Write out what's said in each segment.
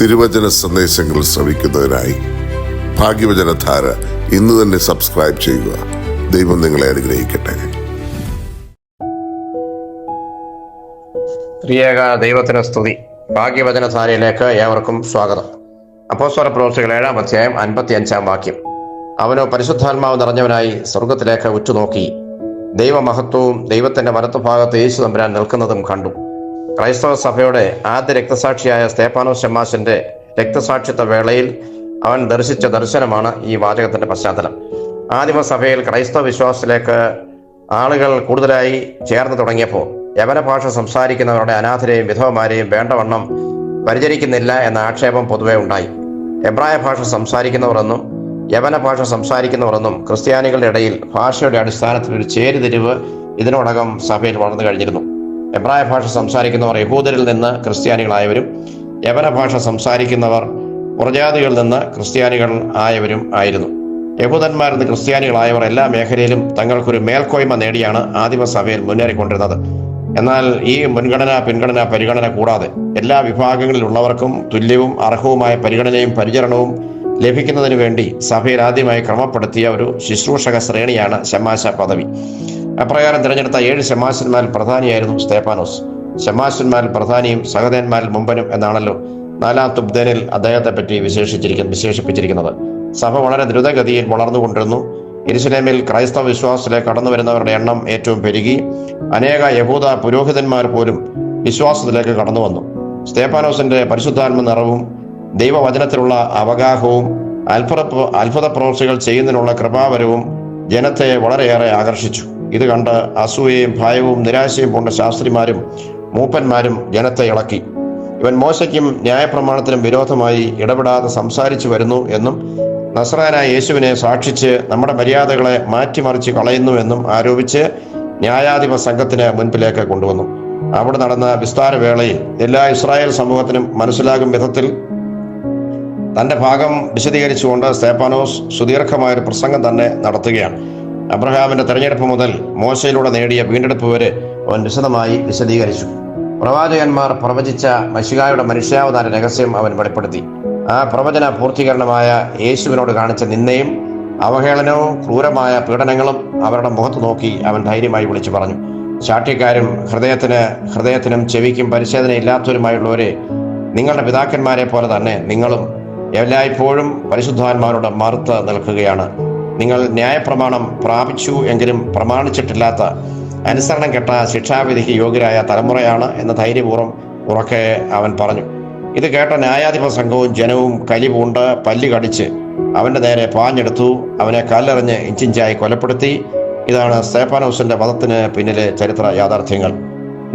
തിരുവചന സന്ദേശങ്ങൾ ശ്രവിക്കുന്നതിനായി ഭാഗ്യവചനധാര ഇന്ന് തന്നെ സബ്സ്ക്രൈബ് ചെയ്യുക. ദൈവം നിങ്ങളെ അനുഗ്രഹിക്കട്ടെ. ത്രിയേക ദൈവത്തിന് സ്തുതി. ഭാഗ്യവചനധാരയിലേക്ക് ഏവർക്കും സ്വാഗതം. അപ്പോസ്തല പ്രവൃത്തികൾ 7-ാം അധ്യായം 55-ാം വാക്യം. അവനോ പരിശുദ്ധാത്മാവ് നിറഞ്ഞവനായി സ്വർഗത്തിലേക്ക് ഉറ്റുനോക്കി ദൈവമഹത്വവും ദൈവത്തിന്റെ വലത്തുഭാഗത്ത് യേശു തമ്പുരാൻ നിൽക്കുന്നതും കണ്ടു. ക്രൈസ്തവ സഭയുടെ ആദ്യ രക്തസാക്ഷിയായ സ്തേഫാനോസ് ശമ്മാശന്റെ രക്തസാക്ഷിത്വ വേളയിൽ അവൻ ദർശിച്ച ദർശനമാണ് ഈ വാചകത്തിന്റെ പശ്ചാത്തലം. ആദിമസഭയിൽ ക്രൈസ്തവ വിശ്വാസത്തിലേക്ക് ആളുകൾ കൂടുതലായി ചേർന്ന് തുടങ്ങിയപ്പോൾ യവന ഭാഷ സംസാരിക്കുന്നവരുടെ അനാഥരെയും വിധവമാരെയും വേണ്ടവണ്ണം പരിചരിക്കുന്നില്ല എന്ന ആക്ഷേപം പൊതുവെ ഉണ്ടായി. എബ്രായ ഭാഷ സംസാരിക്കുന്നവരെന്നും യവന ഭാഷ സംസാരിക്കുന്നവരെന്നും ക്രിസ്ത്യാനികളുടെ ഇടയിൽ ഭാഷയുടെ അടിസ്ഥാനത്തിൽ ഒരു ചേരിതിരിവ് ഇതിനോടകം സഭയിൽ വളർന്നു കഴിഞ്ഞിരുന്നു. എബ്രായ ഭാഷ സംസാരിക്കുന്നവർ യഹൂദരിൽ നിന്ന് ക്രിസ്ത്യാനികളായവരും യവന ഭാഷ സംസാരിക്കുന്നവർ പുറജാതികളിൽ നിന്ന് ക്രിസ്ത്യാനികൾ ആയവരും ആയിരുന്നു. യഹൂദന്മാരിൽ നിന്ന് ക്രിസ്ത്യാനികളായവർ എല്ലാ മേഖലയിലും തങ്ങൾക്കൊരു മേൽക്കോയ്മ നേടിയാണ് ആദിമസഭയിൽ മുന്നേറിക്കൊണ്ടിരുന്നത്. എന്നാൽ ഈ പിൻഗണന പരിഗണന കൂടാതെ എല്ലാ വിഭാഗങ്ങളിലുള്ളവർക്കും തുല്യവും അർഹവുമായ പരിഗണനയും പരിചരണവും ലഭിക്കുന്നതിന് വേണ്ടി സഭയിൽ ആദ്യമായി ക്രമപ്പെടുത്തിയ ഒരു ശുശ്രൂഷക ശ്രേണിയാണ് ശമ്മാശ പദവി. അപ്രകാരം തിരഞ്ഞെടുത്ത 7 ശമ്മാശന്മാരിൽ പ്രധാനിയായിരുന്നു സ്തേഫാനോസ്. ശമ്മാശന്മാരിൽ പ്രധാനിയും സഹദേന്മാരിൽ മുമ്പനും എന്നാണല്ലോ 4-ാം തുബ്ദനിൽ അദ്ദേഹത്തെ പറ്റി വിശേഷിപ്പിച്ചിരിക്കുന്നത്. സഭ വളരെ ദ്രുതഗതിയിൽ വളർന്നുകൊണ്ടിരുന്നു. യെരുശലേമിൽ ക്രൈസ്തവ വിശ്വാസത്തിലേക്ക് കടന്നു വരുന്നവരുടെ എണ്ണം ഏറ്റവും പെരുകി. അനേക യഹൂദ പുരോഹിതന്മാർ പോലും വിശ്വാസത്തിലേക്ക് കടന്നു വന്നു. സ്തേഫാനോസിന്റെ പരിശുദ്ധാത്മ നിറവും ദൈവവചനത്തിലുള്ള അവഗാഹവും അത്ഭുത പ്രവൃത്തികൾ ചെയ്യുന്നതിനുള്ള കൃപാവരവും ജനത്തെ വളരെയേറെ ആകർഷിച്ചു. ഇത് കണ്ട് അസൂയയും ഭയവും നിരാശയും പൂണ്ട ശാസ്ത്രിമാരും മൂപ്പന്മാരും ജനത്തെ ഇളക്കി. ഇവൻ മോശയ്ക്കും ന്യായപ്രമാണത്തിനും വിരോധമായി ഇടപെടാതെ സംസാരിച്ചു വരുന്നു എന്നും നസ്രായനായ യേശുവിനെ സാക്ഷിച്ച് നമ്മുടെ മര്യാദകളെ മാറ്റിമറിച്ച് കളയുന്നു എന്നും ആരോപിച്ച് ന്യായാധിപ സംഘത്തിന് മുൻപിലേക്ക് കൊണ്ടുവന്നു. അവിടെ നടന്ന വിസ്താര വേളയിൽ എല്ലാ ഇസ്രായേൽ സമൂഹത്തിനും മനസ്സിലാകും വിധത്തിൽ തന്റെ ഭാഗം വിശദീകരിച്ചുകൊണ്ട് സ്തേഫാനോസ് സുദീർഘമായൊരു പ്രസംഗം തന്നെ നടത്തുകയാണ്. അബ്രഹാമിന്റെ തെരഞ്ഞെടുപ്പ് മുതൽ മോശയിലൂടെ നേടിയ വീണ്ടെടുപ്പ് വരെ അവൻ വിശദമായി വിശദീകരിച്ചു. പ്രവാചകന്മാർ പ്രവചിച്ച മശിഹായുടെ മനുഷ്യാവതാര രഹസ്യം അവൻ വെളിപ്പെടുത്തി. ആ പ്രവചന പൂർത്തീകരണമായ യേശുവിനോട് കാണിച്ച നിന്ദയും അവഹേളനവും ക്രൂരമായ പീഡനങ്ങളും അവരുടെ മുഖത്ത് നോക്കി അവൻ ധൈര്യമായി വിളിച്ചു പറഞ്ഞു. ശാഠ്യക്കാരും ഹൃദയത്തിനും ചെവിക്കും പരിശോധനയില്ലാത്തവരുമായുള്ളവരെ, നിങ്ങളുടെ പിതാക്കന്മാരെ പോലെ തന്നെ നിങ്ങളും എല്ലായ്പ്പോഴും പരിശുദ്ധാത്മാരോട് മറുത്ത് നിൽക്കുകയാണ്. നിങ്ങൾ ന്യായപ്രമാണം പ്രാപിച്ചു എങ്കിലും പ്രമാണിച്ചിട്ടില്ലാത്ത അനുസരണം കെട്ട ശിക്ഷാവിധിക്ക് യോഗ്യരായ തലമുറയാണ് എന്ന് ധൈര്യപൂർവ്വം ഉറക്കെ അവൻ പറഞ്ഞു. ഇത് കേട്ട ന്യായാധിപ സംഘവും ജനവും കലിപൂണ്ട് പല്ല് കടിച്ച് അവന്റെ നേരെ പാഞ്ഞെടുത്തു. അവനെ കല്ലെറിഞ്ഞ് ഇഞ്ചിഞ്ചായി കൊലപ്പെടുത്തി. ഇതാണ് സ്തേഫാനോസിന്റെ വധത്തിന് പിന്നിലെ ചരിത്ര യാഥാർത്ഥ്യങ്ങൾ.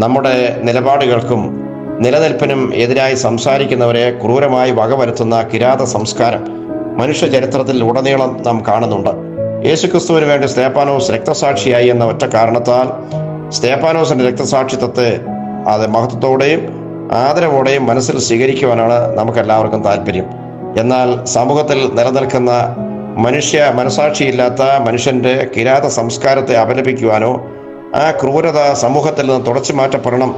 നമ്മുടെ നിലപാടുകൾക്കും നിലനിൽപ്പിനും എതിരായി സംസാരിക്കുന്നവരെ ക്രൂരമായി വകവരുത്തുന്ന കിരാത സംസ്കാരം മനുഷ്യ ചരിത്രത്തിൽ ഉടനീളം നാം കാണുന്നുണ്ട്. യേശുക്രിസ്തുവിന് വേണ്ടി സ്തേഫാനോസ് രക്തസാക്ഷിയായി എന്ന ഒറ്റ കാരണത്താൽ സ്തേഫാനോസിന്റെ രക്തസാക്ഷിത്വത്തെ അത് മഹത്വത്തോടെയും ആദരവോടെയും മനസ്സിൽ സ്വീകരിക്കുവാനാണ് നമുക്കെല്ലാവർക്കും താല്പര്യം. എന്നാൽ സമൂഹത്തിൽ നിലനിൽക്കുന്ന മനസാക്ഷിയില്ലാത്ത മനുഷ്യന്റെ കിരാത സംസ്കാരത്തെ അപലപിക്കുവാനോ ആ ക്രൂരത സമൂഹത്തിൽ നിന്ന് തുടച്ചു മാറ്റപ്പെടണം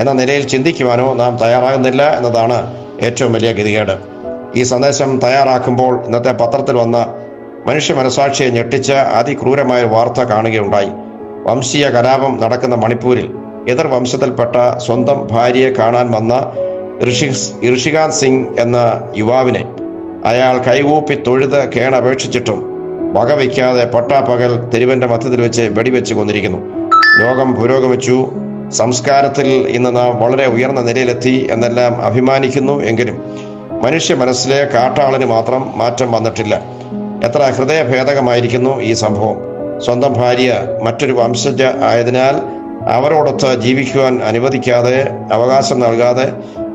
എന്ന നിലയിൽ ചിന്തിക്കുവാനോ നാം തയ്യാറാകുന്നില്ല എന്നതാണ് ഏറ്റവും വലിയ ഗതികേട്. ഈ സന്ദേശം തയ്യാറാക്കുമ്പോൾ ഇന്നത്തെ പത്രത്തിൽ വന്ന മനുഷ്യ മനസാക്ഷിയെ ഞെട്ടിച്ച അതിക്രൂരമായ വാർത്ത കാണുകയുണ്ടായി. വംശീയ കലാപം നടക്കുന്ന മണിപ്പൂരിൽ എതിർ വംശത്തിൽപ്പെട്ട സ്വന്തം ഭാര്യയെ കാണാൻ വന്ന ഋഷികാന്ത് സിംഗ് എന്ന യുവാവിനെ അയാൾ കൈകൂപ്പി തൊഴുത് കേണപേക്ഷിച്ചിട്ടും വകവയ്ക്കാതെ പട്ടാപ്പകൽ തെരുവിന്റെ മധ്യത്തിൽ വെച്ച് വെടിവെച്ച് കൊന്നിരിക്കുന്നു. ലോകം പുരോഗമിച്ചു. സംസ്കാരത്തിൽ ഇന്ന് നാം വളരെ ഉയർന്ന നിലയിലെത്തി എന്നെല്ലാം അഭിമാനിക്കുന്നു. എങ്കിലും മനുഷ്യ മനസ്സിലെ കാട്ടാളന് മാത്രം മാറ്റം വന്നിട്ടില്ല. എത്ര ഹൃദയഭേദകമായിരിക്കുന്നു ഈ സംഭവം. സ്വന്തം ഭാര്യ മറ്റൊരു വംശജ ആയതിനാൽ അവരോടൊത്ത് ജീവിക്കുവാൻ അനുവദിക്കാതെ, അവകാശം നൽകാതെ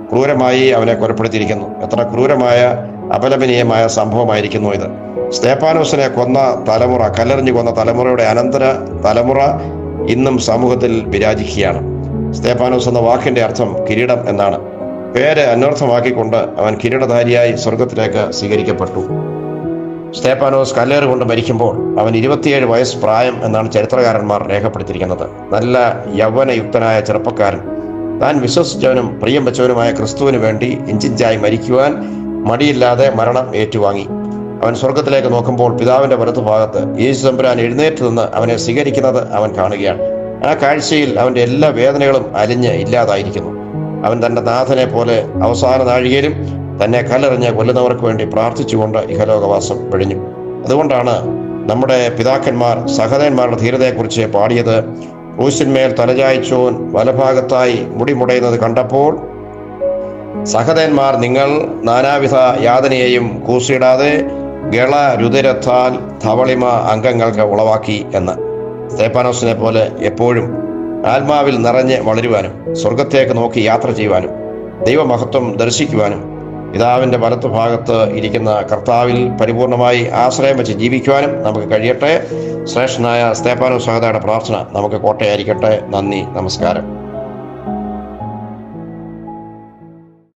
ക്രൂരമായി അവനെ കൊലപ്പെടുത്തിയിരിക്കുന്നു. എത്ര ക്രൂരമായ അപലപനീയമായ സംഭവമായിരിക്കുന്നു ഇത്. സ്തേഫാനോസിനെ കൊന്ന തലമുറ, കല്ലെറിഞ്ഞു കൊന്ന തലമുറയുടെ അനന്തര തലമുറ ഇന്നും സമൂഹത്തിൽ വിരാജിക്കുകയാണ്. സ്തേഫാനോസ് എന്ന വാക്കിന്റെ അർത്ഥം കിരീടം എന്നാണ്. പേര് അന്വർത്ഥമാക്കിക്കൊണ്ട് അവൻ കിരീടധാരിയായി സ്വർഗത്തിലേക്ക് സ്വീകരിക്കപ്പെട്ടു. സ്തേഫാനോസ് കല്ലേറ് കൊണ്ട് മരിക്കുമ്പോൾ അവൻ 27 വയസ്സ് പ്രായം എന്നാണ് ചരിത്രകാരന്മാർ രേഖപ്പെടുത്തിയിരിക്കുന്നത്. നല്ല യൗവനയുക്തനായ ചെറുപ്പക്കാരൻ താൻ വിശ്വസിച്ചവനും പ്രിയം വെച്ചവനുമായ ക്രിസ്തുവിന് വേണ്ടി ഇഞ്ചിഞ്ചായി മരിക്കുവാൻ മടിയില്ലാതെ മരണം ഏറ്റുവാങ്ങി. അവൻ സ്വർഗത്തിലേക്ക് നോക്കുമ്പോൾ പിതാവിന്റെ വലത്തുഭാഗത്ത് യേശു തമ്പുരാൻ എഴുന്നേറ്റ് നിന്ന് അവനെ സ്വീകരിക്കുന്നത് അവൻ കാണുകയാണ്. ആ കാഴ്ചയിൽ അവന്റെ എല്ലാ വേദനകളും അലിഞ്ഞ് ഇല്ലാതായിരിക്കുന്നു. അവൻ തന്റെ നാഥനെ പോലെ അവസാന നാഴികയിലും തന്നെ കല്ലെറിഞ്ഞ് കൊല്ലുന്നവർക്ക് വേണ്ടി പ്രാർത്ഥിച്ചുകൊണ്ട് ഇഹലോകവാസം വെടിഞ്ഞു. അതുകൊണ്ടാണ് നമ്മുടെ പിതാക്കന്മാർ സഹോദരന്മാരുടെ ധീരതയെക്കുറിച്ച് പാടിയത്. ക്രൂശിന്മേൽ തലചായ്ച്ചോൻ വലഭാഗത്തായി മുടിമുടയുന്നത് കണ്ടപ്പോൾ സഹോദരന്മാർ നിങ്ങൾ നാനാവിധ യാതനയെയും കൂസിയിടാതെ ഗളരുതിരത്താൽ ധവളിമ അംഗങ്ങൾക്ക് ഉളവാക്കി എന്ന്. സ്തേഫാനോസിനെ പോലെ എപ്പോഴും ആത്മാവിൽ നിറഞ്ഞ് വളരുവാനും സ്വർഗത്തേക്ക് നോക്കി യാത്ര ചെയ്യുവാനും ദൈവമഹത്വം ദർശിക്കുവാനും പിതാവിന്റെ വലത്തുഭാഗത്ത് ഇരിക്കുന്ന കർത്താവിൽ പരിപൂർണമായി ആശ്രയം വെച്ച് ജീവിക്കുവാനും നമുക്ക് കഴിയട്ടെ. ശ്രേഷ്ഠനായ സ്തേഫാനോസ് സഹോദരന്റെ പ്രാർത്ഥന നമുക്ക് കോട്ടയായിരിക്കട്ടെ. നന്ദി, നമസ്കാരം.